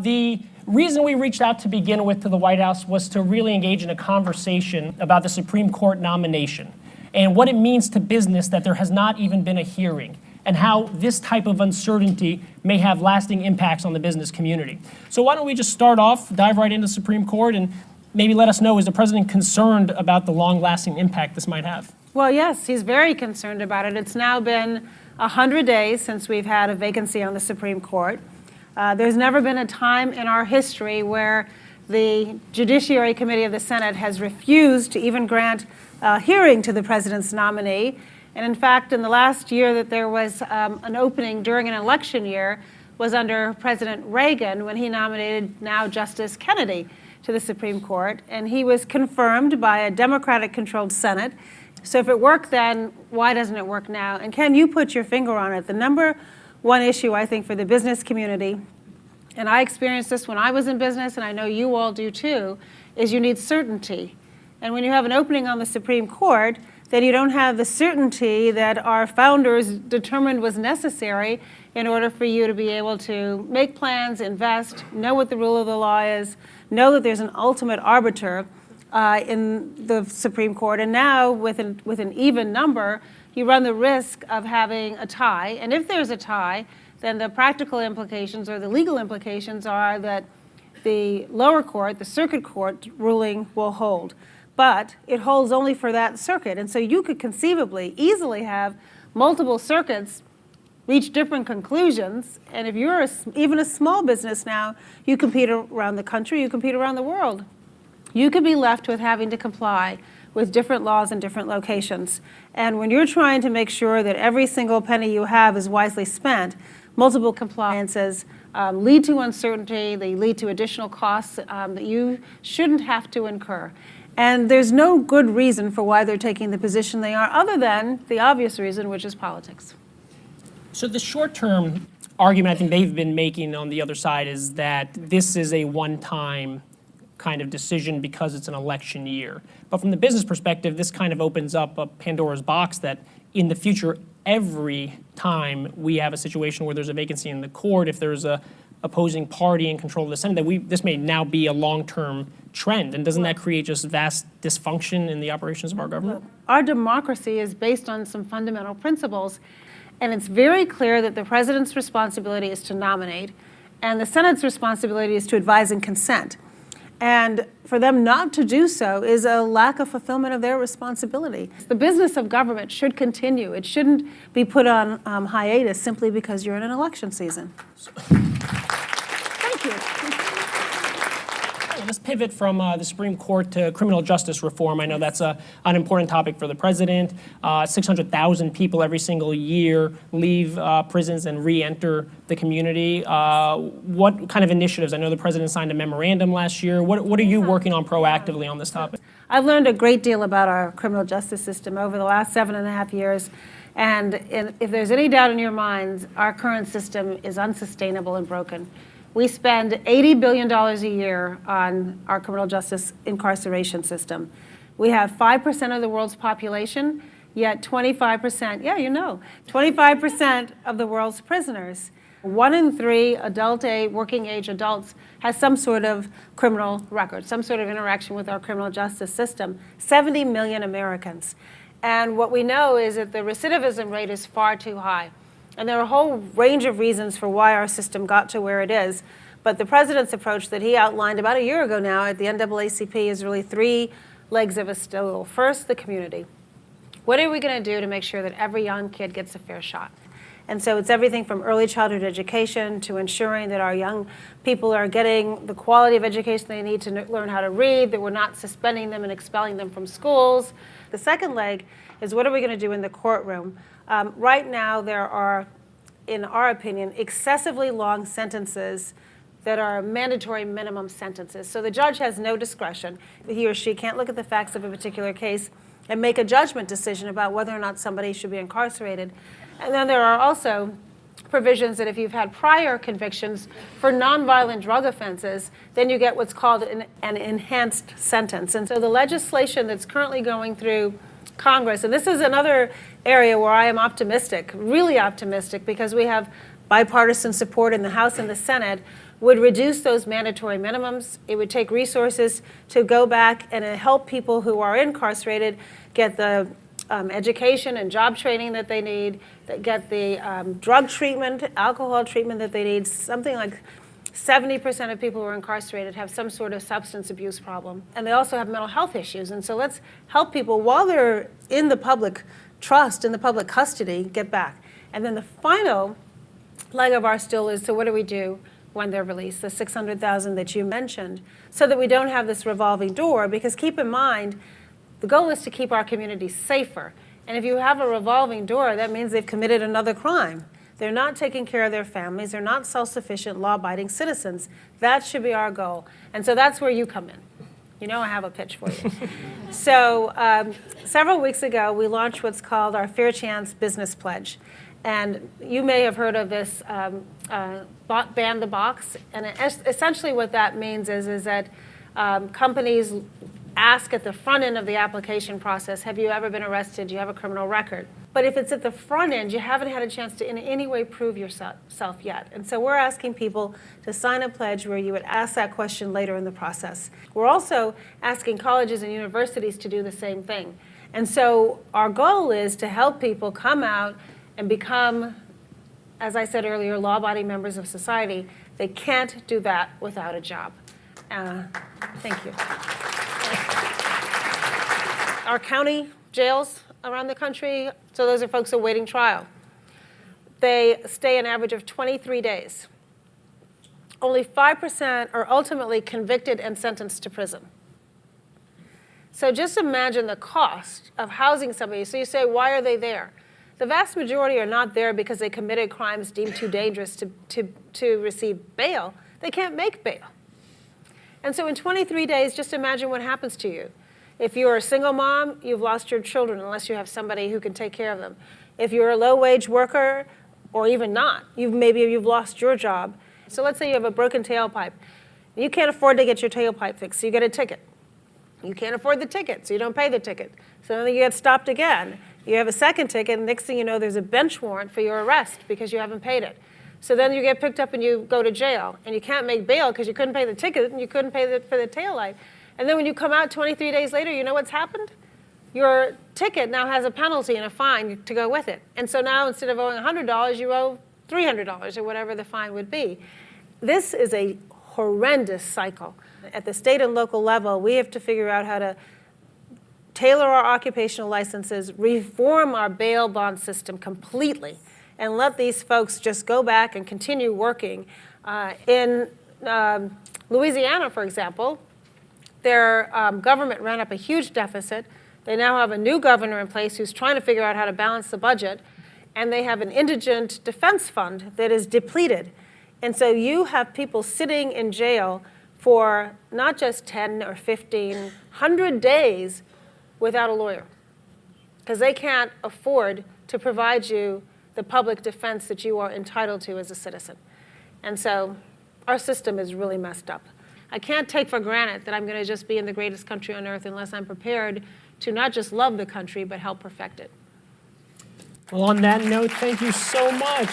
The reason we reached out to begin with to the White House was to really engage in a conversation about the Supreme Court nomination and what it means to business that there has not even been a hearing, and how this type of uncertainty may have lasting impacts on the business community. So why don't we just start off, dive right into the Supreme Court, and maybe let us know, is the president concerned about the long-lasting impact this might have? Well, yes, he's very concerned about it. It's now been 100 days since we've had a vacancy on the Supreme Court. There's never been a time in our history where the Judiciary Committee of the Senate has refused to even grant a hearing to the president's nominee. And in fact, in the last year that there was an opening during an election year was under President Reagan, when he nominated now Justice Kennedy to the Supreme Court. And he was confirmed by a Democratic-controlled Senate. So if it worked then, why doesn't it work now? And Ken, you put your finger on it. The number one issue, I think, for the business community, and I experienced this when I was in business, and I know you all do too, is you need certainty. And when you have an opening on the Supreme Court, then you don't have the certainty that our founders determined was necessary in order for you to be able to make plans, invest, know what the rule of the law is, know that there's an ultimate arbiter in the Supreme Court. And now, with an even number, you run the risk of having a tie. And if there's a tie, then the practical implications or the legal implications are that the lower court, the circuit court ruling will hold. But it holds only for that circuit. And so you could conceivably easily have multiple circuits reach different conclusions. And if you're even a small business now, you compete around the country, you compete around the world. You could be left with having to comply with different laws in different locations. And when you're trying to make sure that every single penny you have is wisely spent, multiple compliances lead to uncertainty, they lead to additional costs that you shouldn't have to incur. And there's no good reason for why they're taking the position they are, other than the obvious reason, which is politics. So the short-term argument I think they've been making on the other side is that this is a one-time kind of decision because it's an election year. But from the business perspective, this kind of opens up a Pandora's box that in the future, every time we have a situation where there's a vacancy in the court, if there's a opposing party in control of the Senate, that this may now be a long-term trend. And doesn't that create just vast dysfunction in the operations of our government? Our democracy is based on some fundamental principles. And it's very clear that the president's responsibility is to nominate, and the Senate's responsibility is to advise and consent. And for them not to do so is a lack of fulfillment of their responsibility. The business of government should continue. It shouldn't be put on hiatus simply because you're in an election season. Thank you. Let's pivot from the Supreme Court to criminal justice reform. I know that's an important topic for the president. 600,000 people every single year leave prisons and re-enter the community. What kind of initiatives? I know the president signed a memorandum last year. What are you working on proactively on this topic? I've learned a great deal about our criminal justice system over the last 7.5 years. And if there's any doubt in your minds, our current system is unsustainable and broken. We spend $80 billion a year on our criminal justice incarceration system. We have 5% of the world's population, yet 25%, 25% of the world's prisoners. 1 in 3 working age adults has some sort of criminal record, some sort of interaction with our criminal justice system. 70 million Americans. And what we know is that the recidivism rate is far too high. And there are a whole range of reasons for why our system got to where it is. But the president's approach that he outlined about a year ago now at the NAACP is really 3 legs of a stool. First, the community. What are we going to do to make sure that every young kid gets a fair shot? And so it's everything from early childhood education to ensuring that our young people are getting the quality of education they need to learn how to read, that we're not suspending them and expelling them from schools. The second leg is what are we going to do in the courtroom? Right now, there are, in our opinion, excessively long sentences that are mandatory minimum sentences. So the judge has no discretion. He or she can't look at the facts of a particular case and make a judgment decision about whether or not somebody should be incarcerated. And then there are also provisions that if you've had prior convictions for nonviolent drug offenses, then you get what's called an enhanced sentence. And so the legislation that's currently going through Congress, and this is another area where I am optimistic, really optimistic, because we have bipartisan support in the House and the Senate would reduce those mandatory minimums. It would take resources to go back and help people who are incarcerated get the education and job training that they need, that get the drug treatment, alcohol treatment that they need. Something like 70% of people who are incarcerated have some sort of substance abuse problem. And they also have mental health issues. And so let's help people while they're in the public trust, in the public custody, get back. And then the final leg of our stool is, so what do we do when they're released, the 600,000 that you mentioned, so that we don't have this revolving door? Because keep in mind, the goal is to keep our communities safer. And if you have a revolving door, that means they've committed another crime. They're not taking care of their families. They're not self-sufficient, law-abiding citizens. That should be our goal. And so that's where you come in. You know I have a pitch for you. So several weeks ago, we launched what's called our Fair Chance Business Pledge. And you may have heard of this ban the box. And essentially what that means is that companies ask at the front end of the application process, have you ever been arrested? Do you have a criminal record? But if it's at the front end, you haven't had a chance to in any way prove yourself yet. And so we're asking people to sign a pledge where you would ask that question later in the process. We're also asking colleges and universities to do the same thing. And so our goal is to help people come out and become, as I said earlier, law-abiding members of society. They can't do that without a job. Thank you. Our county jails around the country, so those are folks awaiting trial. They stay an average of 23 days. Only 5% are ultimately convicted and sentenced to prison. So just imagine the cost of housing somebody. So you say, why are they there? The vast majority are not there because they committed crimes deemed too dangerous to receive bail. They can't make bail. And so in 23 days, just imagine what happens to you. If you're a single mom, you've lost your children unless you have somebody who can take care of them. If you're a low-wage worker, or even not, maybe you've lost your job. So let's say you have a broken tailpipe. You can't afford to get your tailpipe fixed, so you get a ticket. You can't afford the ticket, so you don't pay the ticket. So then you get stopped again. You have a second ticket, and next thing you know, there's a bench warrant for your arrest because you haven't paid it. So then you get picked up and you go to jail, and you can't make bail because you couldn't pay the ticket and you couldn't pay for the taillight. And then when you come out 23 days later, you know what's happened? Your ticket now has a penalty and a fine to go with it. And so now instead of owing $100, you owe $300 or whatever the fine would be. This is a horrendous cycle. At the state and local level, we have to figure out how to tailor our occupational licenses, reform our bail bond system completely, and let these folks just go back and continue working. In Louisiana, for example, their government ran up a huge deficit. They now have a new governor in place who's trying to figure out how to balance the budget. And they have an indigent defense fund that is depleted. And so you have people sitting in jail for not just 10 or 15, 100 days without a lawyer, because they can't afford to provide you the public defense that you are entitled to as a citizen. And so our system is really messed up. I can't take for granted that I'm going to just be in the greatest country on earth unless I'm prepared to not just love the country, but help perfect it. Well, on that note, thank you so much.